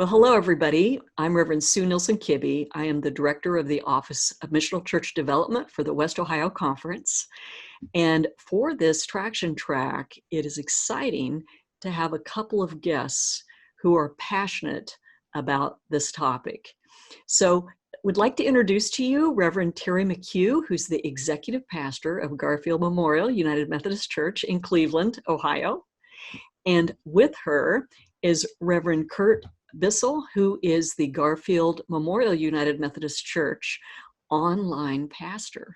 Well, hello, everybody. I'm Reverend Sue Nilsson-Kibbe. I am the Director of the Office of Missional Church Development for the West Ohio Conference. And for this Traction Track, it is exciting to have a couple of guests who are passionate about this topic. So would like to introduce to you Reverend Terry McHugh, who's the Executive Pastor of Garfield Memorial United Methodist Church in Cleveland, Ohio. And with her is Reverend Curt Bissell, who is the Garfield Memorial United Methodist Church online pastor.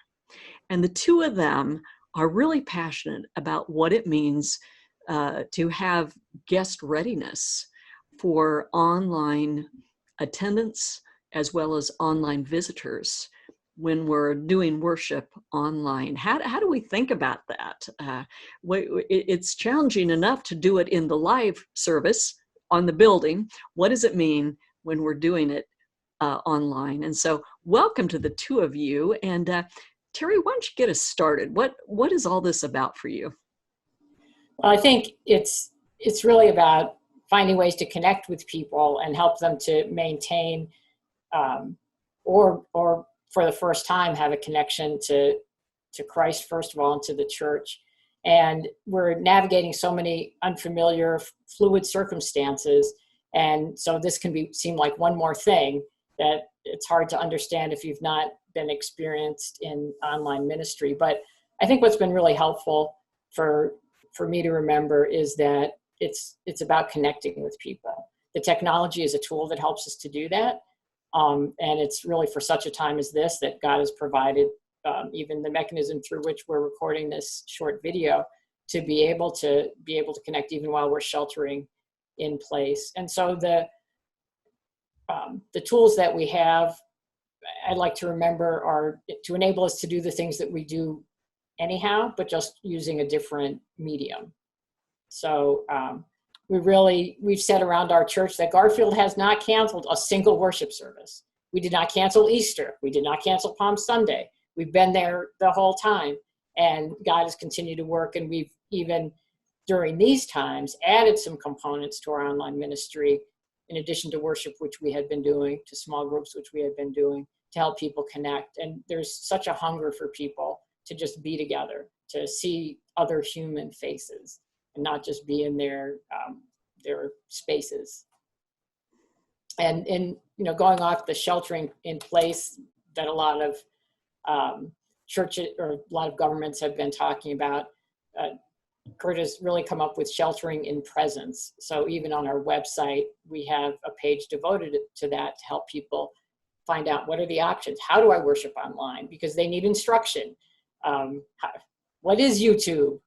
And the two of them are really passionate about what it means to have guest readiness for online attendance as well as online visitors when we're doing worship online. How do we think about that? It's challenging enough to do it in the live service on the building. What does it mean when we're doing it online? And so welcome to the two of you. And Terry, why don't you get us started? What is all this about for you? Well, I think it's really about finding ways to connect with people and help them to maintain or for the first time have a connection to Christ, first of all, and to the church. And we're navigating so many unfamiliar, fluid circumstances. And so this can seem like one more thing that it's hard to understand if you've not been experienced in online ministry. But I think what's been really helpful for me to remember is that it's about connecting with people. The technology is a tool that helps us to do that. And it's really for such a time as this that God has provided even the mechanism through which we're recording this short video to be able to connect even while we're sheltering in place. And so the tools that we have, I'd like to remember, are to enable us to do the things that we do anyhow, but just using a different medium. So we've said around our church that Garfield has not canceled a single worship service. We did not cancel Easter. We did not cancel Palm Sunday. We've been there the whole time, and God has continued to work. And we've even during these times added some components to our online ministry, in addition to worship, which we had been doing, to small groups, which we had been doing, to help people connect. And there's such a hunger for people to just be together, to see other human faces, and not just be in their spaces. And going off the sheltering in place that a lot of churches or a lot of governments have been talking about, Curt has really come up with sheltering in presence. So even on our website, we have a page devoted to that to help people find out what are the options. How do I worship online? Because they need instruction. What is YouTube?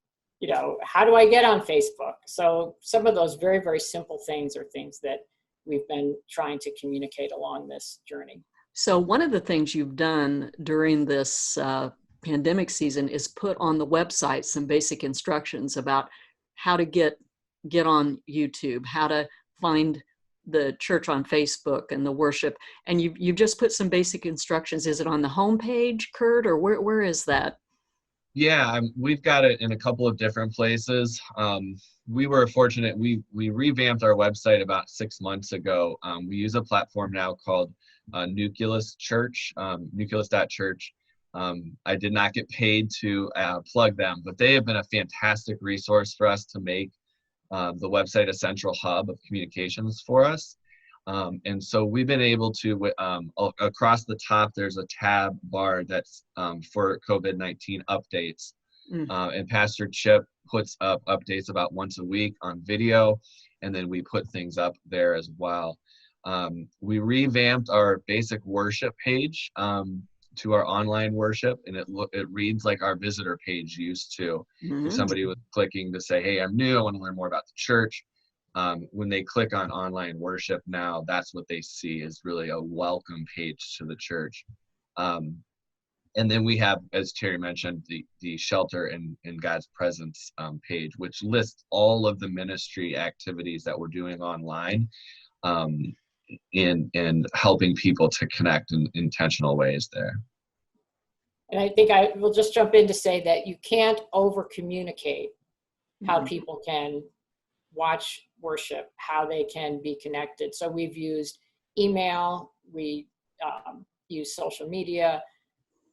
How do I get on Facebook? So some of those very, very simple things are things that we've been trying to communicate along this journey. So one of the things you've done during this pandemic season is put on the website some basic instructions about how to get on YouTube, how to find the church on Facebook and the worship. And you've just put some basic instructions. Is it on the homepage, Curt, or where is that? Yeah, we've got it in a couple of different places. We were fortunate. We revamped our website about 6 months ago. We use a platform now called Nucleus Church, nucleus.church. I did not get paid to plug them, but they have been a fantastic resource for us to make the website a central hub of communications for us. And so we've been able to, across the top, there's a tab bar that's for COVID-19 updates. And Pastor Chip puts up updates about once a week on video, and then we put things up there as well. We revamped our basic worship page to our online worship, and it reads like our visitor page used to. If somebody was clicking to say, hey, I'm new, I want to learn more about the church. When they click on online worship now, that's what they see is really a welcome page to the church. And then we have, as Terry mentioned, the Shelter in God's Presence page, which lists all of the ministry activities that we're doing online in helping people to connect in intentional ways there. And I think I will just jump in to say that you can't over communicate how people can watch worship, how they can be connected. So we've used email, we use social media,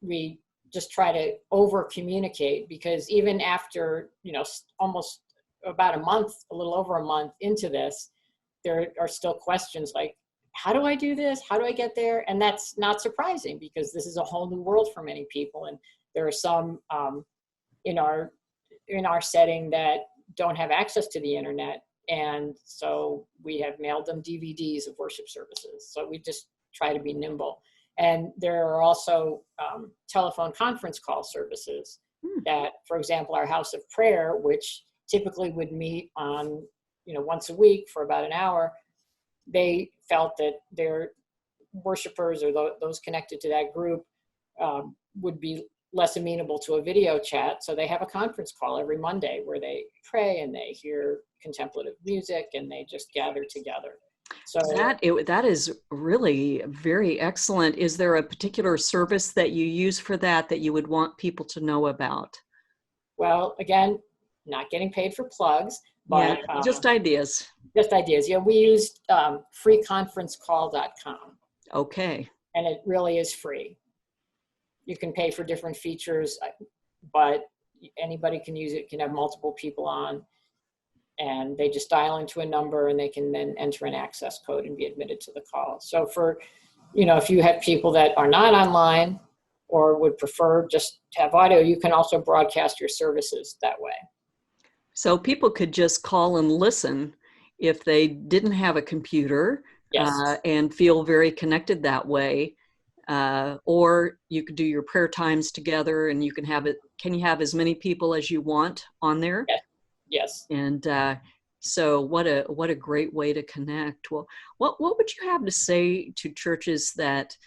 we just try to over communicate, because even after, almost about a month, a little over a month into this, there are still questions like, how do I do this? How do I get there? And that's not surprising, because this is a whole new world for many people. And there are some in our setting that don't have access to the internet. And so we have mailed them DVDs of worship services. So we just try to be nimble. And there are also telephone conference call services that, for example, our House of Prayer, which typically would meet on, once a week for about an hour, they felt that their worshipers or those connected to that group would be less amenable to a video chat. So they have a conference call every Monday where they pray and they hear contemplative music and they just gather together. So that is really very excellent. Is there a particular service that you use for that you would want people to know about? Well, again, not getting paid for plugs, but just ideas. Just ideas. Yeah, we used freeconferencecall.com. Okay. And it really is free. You can pay for different features, but anybody can use it, can have multiple people on, and they just dial into a number and they can then enter an access code and be admitted to the call. So for, if you have people that are not online or would prefer just to have audio, you can also broadcast your services that way. So people could just call and listen if they didn't have a computer. Yes. And feel very connected that way. Or you could do your prayer times together, and you can have it. Can you have as many people as you want on there? Yes. And so what a great way to connect. Well, what would you have to say to churches that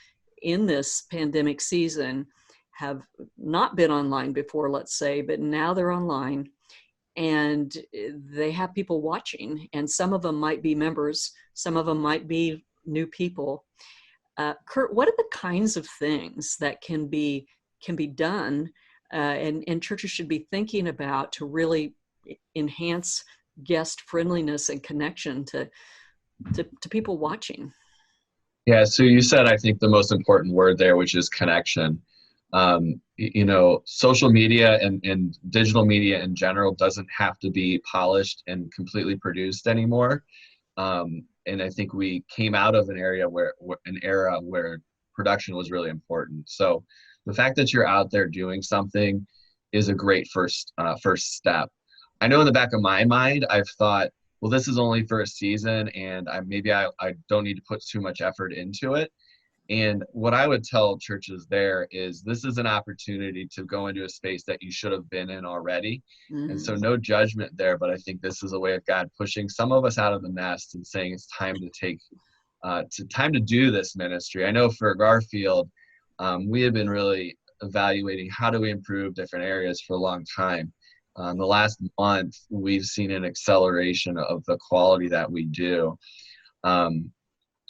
in this pandemic season have not been online before, let's say, but now they're online and they have people watching, and some of them might be members, some of them might be new people. Curt, what are the kinds of things that can be done and churches should be thinking about to really enhance guest friendliness and connection to people watching? Yeah, so you said, I think, the most important word there, which is connection. Social media and digital media in general doesn't have to be polished and completely produced anymore. And I think we came out of an era where production was really important. So the fact that you're out there doing something is a great first step. I know in the back of my mind, I've thought, well, this is only for a season, and I don't need to put too much effort into it. And what I would tell churches there is this is an opportunity to go into a space that you should have been in already. Mm-hmm. And so no judgment there, but I think this is a way of God pushing some of us out of the nest and saying it's time to do this ministry. I know for Garfield, we have been really evaluating how do we improve different areas for a long time. The last month, we've seen an acceleration of the quality that we do.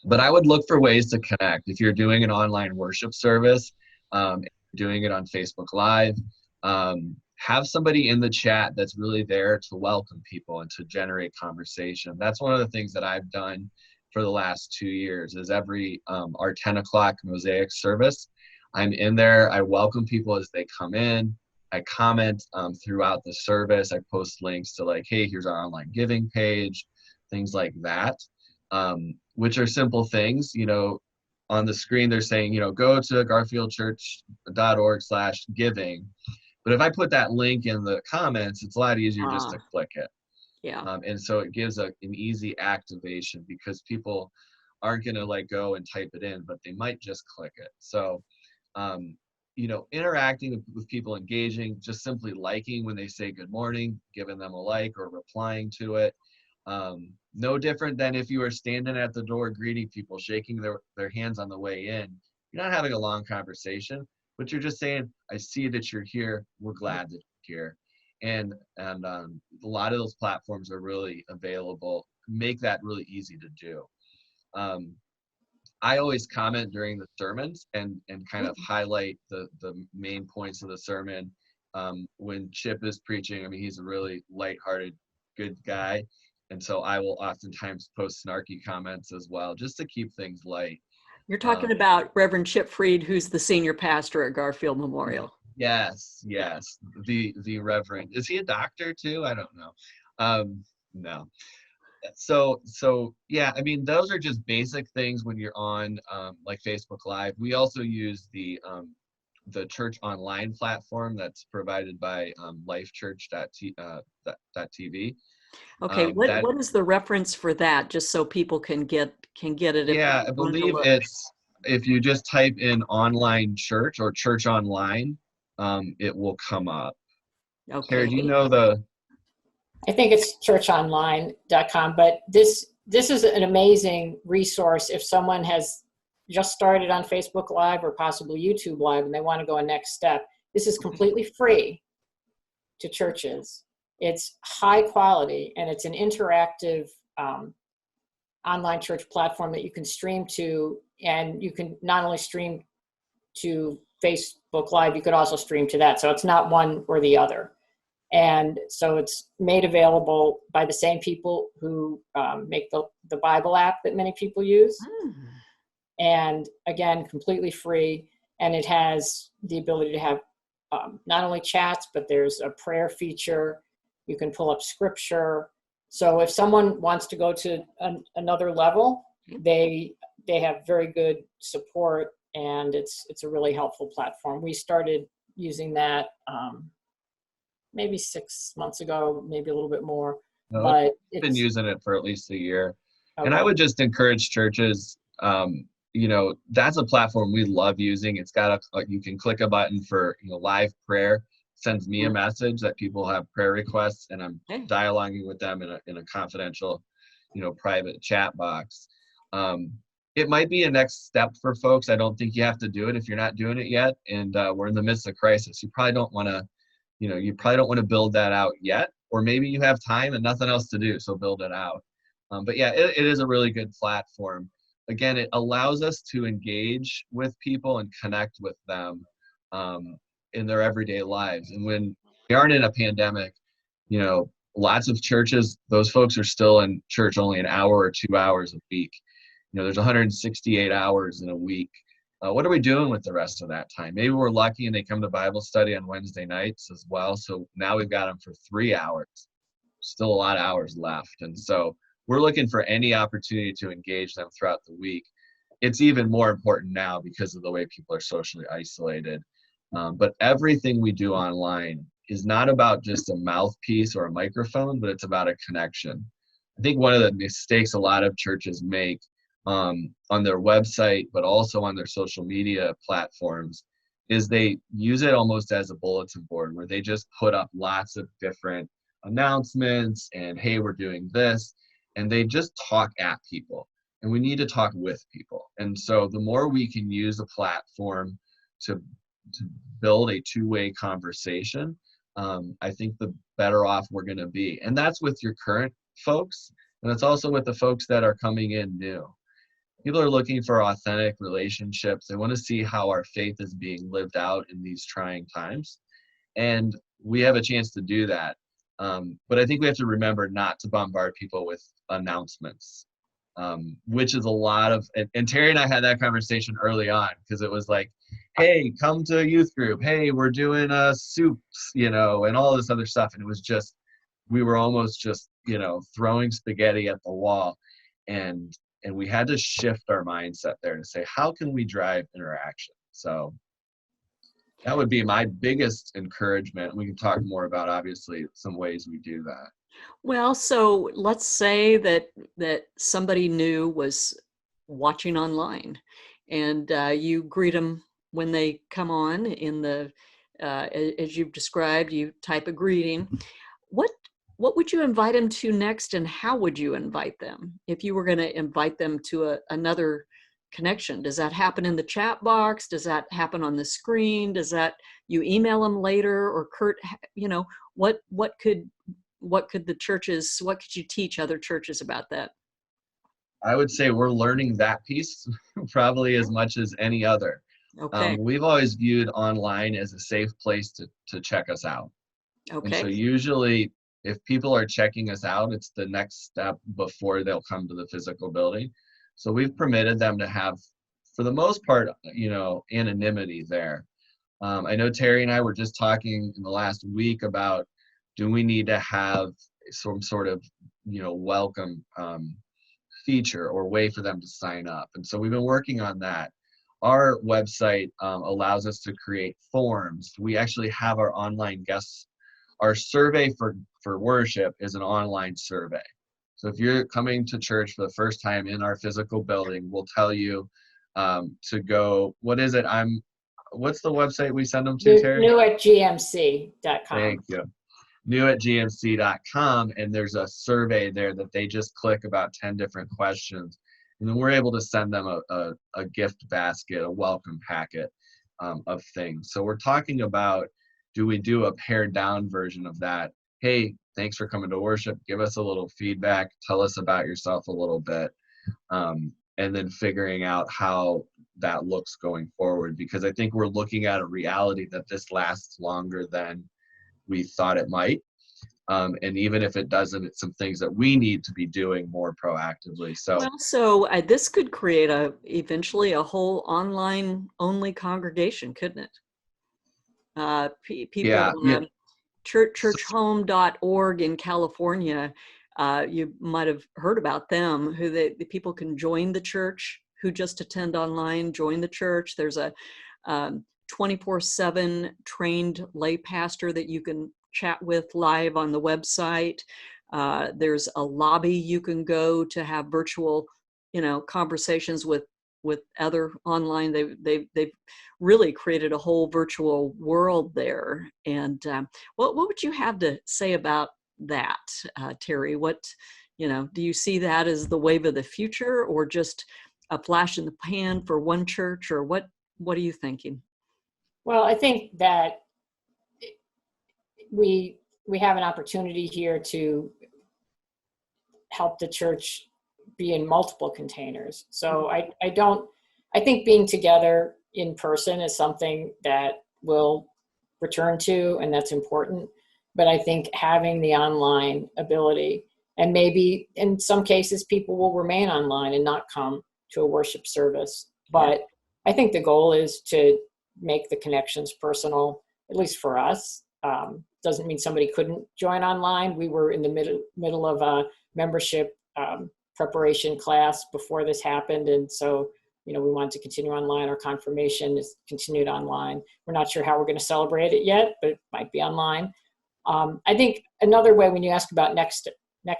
But I would look for ways to connect. If you're doing an online worship service, doing it on Facebook Live, have somebody in the chat that's really there to welcome people and to generate conversation. That's one of the things that I've done for the last 2 years is every our 10 o'clock Mosaic service, I'm in there. I welcome people as they come in. I comment throughout the service. I post links to like, hey, here's our online giving page, things like that. Which are simple things, on the screen they're saying, go to garfieldchurch.org/giving. But if I put that link in the comments, it's a lot easier just to click it. Yeah. And so it gives an easy activation because people aren't going to go and type it in, but they might just click it. So, interacting with people, engaging, just simply liking when they say good morning, giving them a like or replying to it. No different than if you were standing at the door greeting people, shaking their hands on the way in. You're not having a long conversation, but you're just saying, I see that you're here. We're glad that you're here. And a lot of those platforms are really available. Make that really easy to do. I always comment during the sermons and kind of highlight the main points of the sermon. When Chip is preaching, he's a really lighthearted, good guy. And so I will oftentimes post snarky comments as well, just to keep things light. You're talking about Reverend Chip Freed, who's the senior pastor at Garfield Memorial. Yes, the Reverend. Is he a doctor too? I don't know. No. So yeah, I mean, those are just basic things when you're on like Facebook Live. We also use the church online platform that's provided by lifechurch.tv. Okay, what is the reference for that, just so people can get it? Yeah, I believe it's, if you just type in online church or church online, it will come up. Okay. Terry, do you know the? I think it's churchonline.com, but this is an amazing resource if someone has just started on Facebook Live or possibly YouTube Live and they want to go a next step. This is completely free to churches. It's high quality, and it's an interactive online church platform that you can stream to, and you can not only stream to Facebook Live, you could also stream to that. So it's not one or the other. And so it's made available by the same people who make the Bible app that many people use. And again, completely free. And it has the ability to have not only chats, but there's a prayer feature. You can pull up scripture. So if someone wants to go to another level, they have very good support, and it's a really helpful platform. We started using that maybe 6 months ago, maybe a little bit more. No, but I've been using it for at least a year. Okay. And I would just encourage churches, that's a platform we love using. It's got you can click a button for live prayer. Sends me a message that people have prayer requests, and I'm dialoguing with them in a confidential, private chat box. It might be a next step for folks. I don't think you have to do it if you're not doing it yet. And we're in the midst of crisis. You probably don't want to, build that out yet, or maybe you have time and nothing else to do, so build it out. But yeah, it is a really good platform. Again, it allows us to engage with people and connect with them in their everyday lives. And when we aren't in a pandemic, lots of churches, those folks are still in church only an hour or 2 hours a week. There's 168 hours in a week. What are we doing with the rest of that time? Maybe we're lucky and they come to Bible study on Wednesday nights as well. So now we've got them for 3 hours. Still a lot of hours left. And so we're looking for any opportunity to engage them throughout the week. It's even more important now because of the way people are socially isolated. But everything we do online is not about just a mouthpiece or a microphone, but it's about a connection. I think one of the mistakes a lot of churches make on their website, but also on their social media platforms, is they use it almost as a bulletin board where they just put up lots of different announcements and, hey, we're doing this, and they just talk at people. And we need to talk with people. And so the more we can use a platform to build a two-way conversation, I think the better off we're going to be. And that's with your current folks, and it's also with the folks that are coming in new. People are looking for authentic relationships. They want to see how our faith is being lived out in these trying times. And we have a chance to do that. But I think we have to remember not to bombard people with announcements, which is a lot of, and Terry and I had that conversation early on, because it was like, hey, come to a youth group. Hey, we're doing soups, and all this other stuff. And it was just, we were almost just, throwing spaghetti at the wall. And we had to shift our mindset there to say, how can we drive interaction? So that would be my biggest encouragement. We can talk more about, obviously, some ways we do that. Well, so let's say that somebody new was watching online, and you greet them when they come on in the, as you've described, you type a greeting. What would you invite them to next, and how would you invite them? If you were going to invite them to another connection, does that happen in the chat box? Does that happen on the screen? Does that, you email them later? Or Curt, what could the churches, what could you teach other churches about that? I would say we're learning that piece probably as much as any other. Okay. We've always viewed online as a safe place to check us out. Okay. And so usually if people are checking us out, it's the next step before they'll come to the physical building. So we've permitted them to have, for the most part, anonymity there. I know Terry and I were just talking in the last week about, do we need to have some sort of, welcome feature or way for them to sign up? And so we've been working on that. Our website allows us to create forms. We actually have our online guests. Our survey for worship is an online survey. So if you're coming to church for the first time in our physical building, we'll tell you to go, what's the website we send them to, Terry? New@gmc.com. Thank you. New@gmc.com, and there's a survey there that they just click about 10 different questions. And then we're able to send them a gift basket, a welcome packet of things. So we're talking about, do we do a pared down version of that? Hey, thanks for coming to worship. Give us a little feedback. Tell us about yourself a little bit. And then figuring out how that looks going forward. Because I think we're looking at a reality that this lasts longer than we thought it might. And even if it doesn't, it's some things that we need to be doing more proactively. So this could create eventually a whole online only congregation, couldn't it? People, churchhome.org in California, you might have heard about them, the people can join the church who just attend online, join the church. There's a 24/7 trained lay pastor that you can chat with live on the website. There's a lobby you can go to have virtual, conversations with other online. They've really created a whole virtual world there. And what would you have to say about that, Terry? What, do you see that as the wave of the future, or just a flash in the pan for one church, or what are you thinking? Well, I think that we have an opportunity here to help the church be in multiple containers. So I think being together in person is something that we'll return to, and that's important. But I think having the online ability, and maybe in some cases people will remain online and not come to a worship service. But I think the goal is to make the connections personal, at least for us. Doesn't mean somebody couldn't join online. We were in the middle of a membership preparation class before this happened. And so, we wanted to continue online. Our confirmation is continued online. We're not sure how we're going to celebrate it yet, but it might be online. I think another way, when you ask about next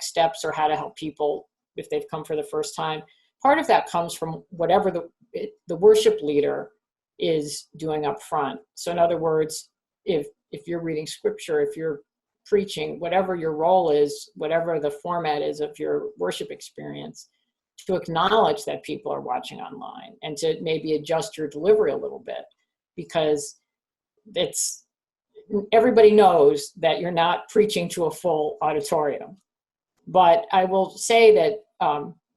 steps or how to help people if they've come for the first time, part of that comes from whatever the worship leader is doing up front. So in other words, if you're reading scripture, if you're preaching, whatever your role is, whatever the format is of your worship experience, to acknowledge that people are watching online and to maybe adjust your delivery a little bit, because everybody knows that you're not preaching to a full auditorium. But I will say that,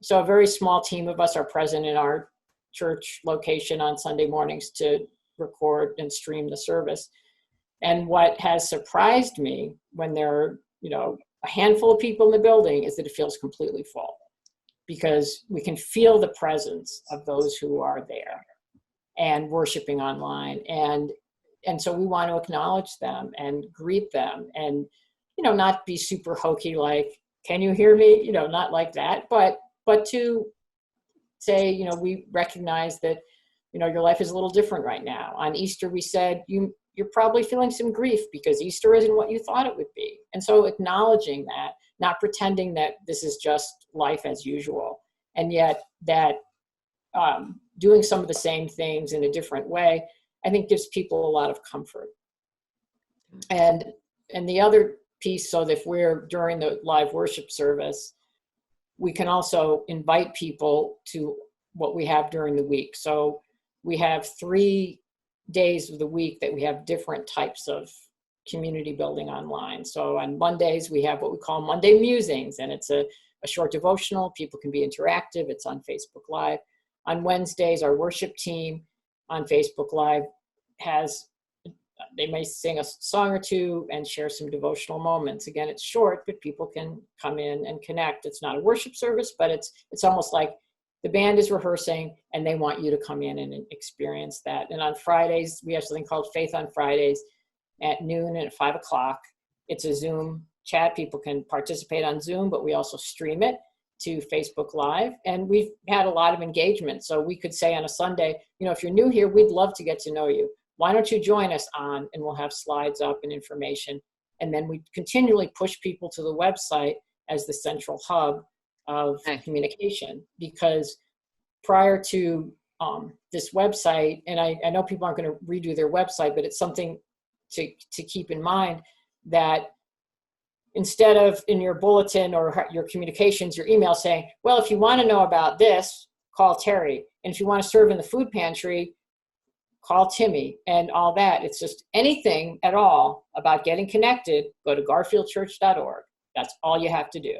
so a very small team of us are present in our church location on Sunday mornings to record and stream the service. And what has surprised me when there are, a handful of people in the building is that it feels completely full, because we can feel the presence of those who are there and worshiping online. And so we want to acknowledge them and greet them and, not be super hokey, like, can you hear me? Not like that, but to say, we recognize that, your life is a little different right now. On Easter, we said, you're probably feeling some grief because Easter isn't what you thought it would be. And so acknowledging that, not pretending that this is just life as usual, and yet that doing some of the same things in a different way, I think gives people a lot of comfort. And the other piece, so that if we're during the live worship service, we can also invite people to what we have during the week. So we have 3 days of the week that we have different types of community building online. So on Mondays, we have what we call Monday Musings, and it's a short devotional. People can be interactive. It's on Facebook Live. On Wednesdays, our worship team on Facebook Live has they may sing a song or two and share some devotional moments. Again, it's short, but people can come in and connect. It's not a worship service, but it's almost like the band is rehearsing and they want you to come in and experience that. And on Fridays, we have something called Faith on Fridays at noon and at 5 o'clock. It's a Zoom chat. People can participate on Zoom, but we also stream it to Facebook Live. And we've had a lot of engagement. So we could say on a Sunday, if you're new here, we'd love to get to know you. Why don't you join us on, and we'll have slides up and information. And then we continually push people to the website as the central hub of communication, because prior to this website, and I know people aren't going to redo their website, but it's something to keep in mind, that instead of in your bulletin or your communications, your email saying, well, if you want to know about this, call Terry. And if you want to serve in the food pantry, call Timmy, and all that. It's just anything at all about getting connected, go to garfieldchurch.org. That's all you have to do.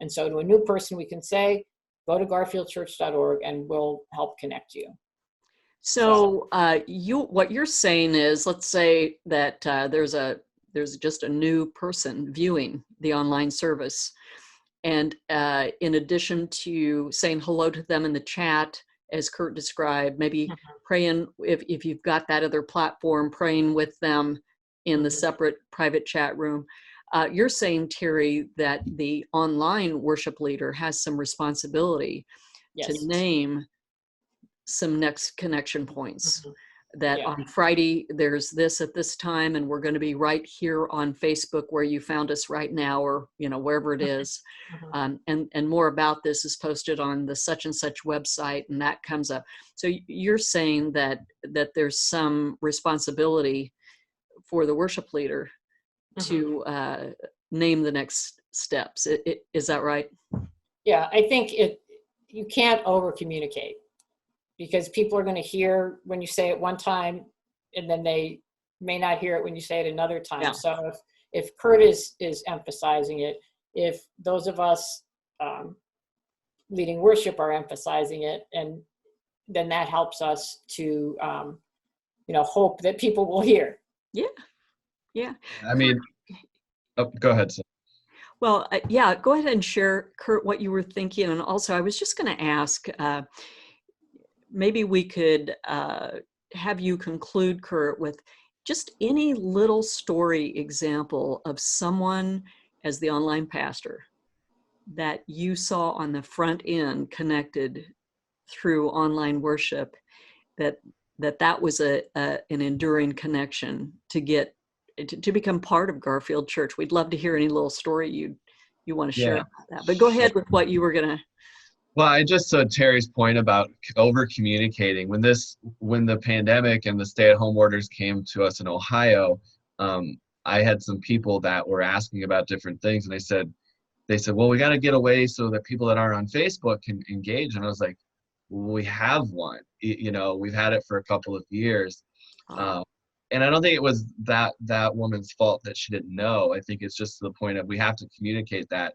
And so to a new person, we can say, go to garfieldchurch.org and we'll help connect you. So what you're saying is, let's say that there's just a new person viewing the online service. And in addition to saying hello to them in the chat, as Curt described, maybe praying, if you've got that other platform, praying with them in the separate private chat room. You're saying, Terry, that the online worship leader has some responsibility to name some next connection points. That on Friday, there's this at this time, and we're going to be right here on Facebook where you found us right now, or wherever it is. And more about this is posted on the such and such website, and that comes up. So you're saying that there's some responsibility for the worship leader to name the next steps. Is that right? Yeah, I think you can't over communicate, because people are going to hear when you say it one time, and then they may not hear it when you say it another time. Yeah. So if Curt is emphasizing it, if those of us leading worship are emphasizing it, and then that helps us to hope that people will hear. Yeah. I mean, go ahead, Sam. Well, go ahead and share, Curt, what you were thinking. And also, I was just going to ask, maybe we could have you conclude, Curt, with just any little story example of someone as the online pastor that you saw on the front end connected through online worship, that was an enduring connection to become part of Garfield Church. We'd love to hear any little story you want to share about that. But go ahead with what you were going to. Well, I just saw Terry's point about over communicating. When the pandemic and the stay-at-home orders came to us in Ohio, I had some people that were asking about different things, and they said, well, we got to get away so that people that aren't on Facebook can engage. And I was like, well, we have one. We've had it for a couple of years. And I don't think it was that woman's fault that she didn't know. I think it's just to the point of we have to communicate that.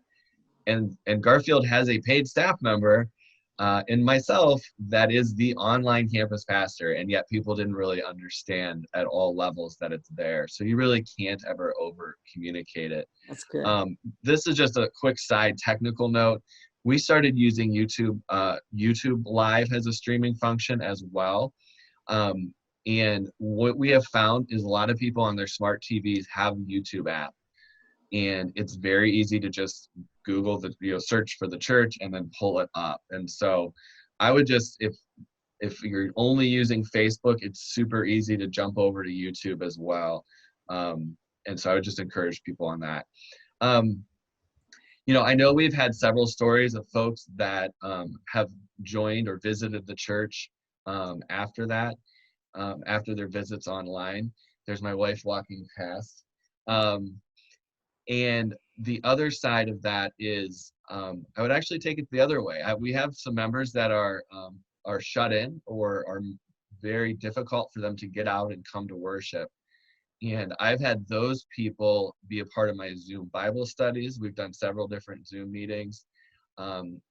And Garfield has a paid staff member, and myself, that is the online campus pastor, and yet people didn't really understand at all levels that it's there. So you really can't ever over communicate it. That's good. This is just a quick side technical note. We started using YouTube. YouTube Live has a streaming function as well. And what we have found is a lot of people on their smart TVs have a YouTube app. And it's very easy to just Google search for the church and then pull it up. And so I would just, if you're only using Facebook, it's super easy to jump over to YouTube as well. And so I would just encourage people on that. I know we've had several stories of folks that have joined or visited the church after that, after their visits online. There's my wife walking past. And the other side of that is, I would actually take it the other way. We have some members that are shut in or are very difficult for them to get out and come to worship. And I've had those people be a part of my Zoom Bible studies. We've done several different Zoom meetings. And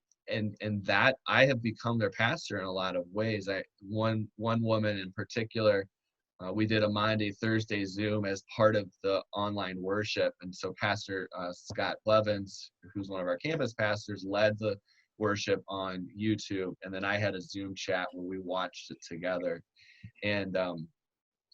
that I have become their pastor in a lot of ways. One woman in particular, we did a Monday, Thursday Zoom as part of the online worship. And so Pastor Scott Blevins, who's one of our campus pastors, led the worship on YouTube. And then I had a Zoom chat where we watched it together. And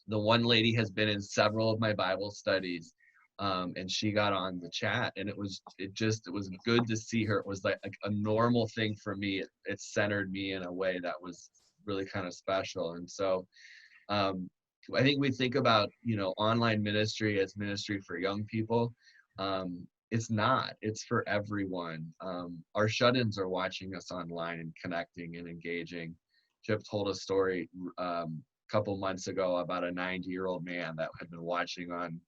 the one lady has been in several of my Bible studies. And she got on the chat, and it was good to see her. It was like a normal thing for me. It centered me in a way that was really kind of special. And so I think we think about, online ministry as ministry for young people. It's not. It's for everyone. Our shut-ins are watching us online and connecting and engaging. Chip told a story a couple months ago about a 90-year-old man that had been watching on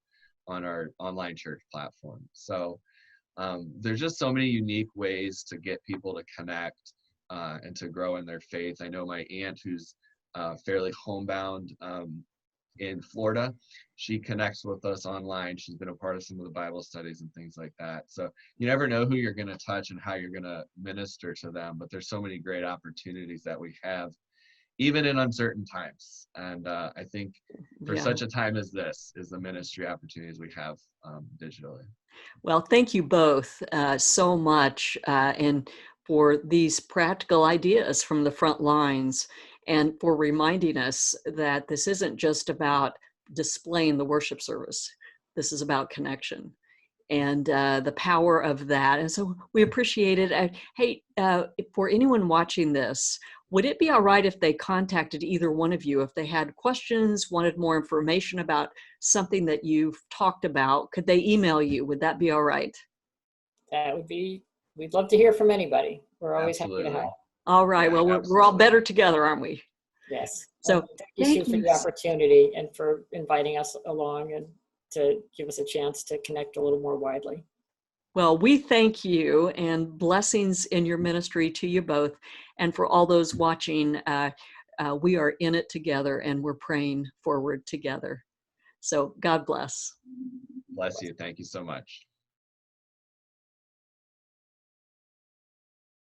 our online church platform. So there's just so many unique ways to get people to connect and to grow in their faith. I know my aunt, who's fairly homebound in Florida, she connects with us online. She's been a part of some of the Bible studies and things like that. So you never know who you're going to touch and how you're going to minister to them, but there's so many great opportunities that we have, even in uncertain times. And I think for such a time as this is the ministry opportunities we have digitally. Well, thank you both so much and for these practical ideas from the front lines, and for reminding us that this isn't just about displaying the worship service. This is about connection and the power of that. And so we appreciate it. Hey, for anyone watching this, would it be all right if they contacted either one of you if they had questions, wanted more information about something that you've talked about? Could they email you? Would that be all right? That would be, we'd love to hear from anybody. We're always Absolutely. happy to help. All right. Yeah, well, we're all better together, aren't we? Yes. So thank you, Sue, for the opportunity and for inviting us along and to give us a chance to connect a little more widely. Well, we thank you, and blessings in your ministry to you both. And for all those watching, we are in it together and we're praying forward together. So God bless. Bless you. Thank you so much.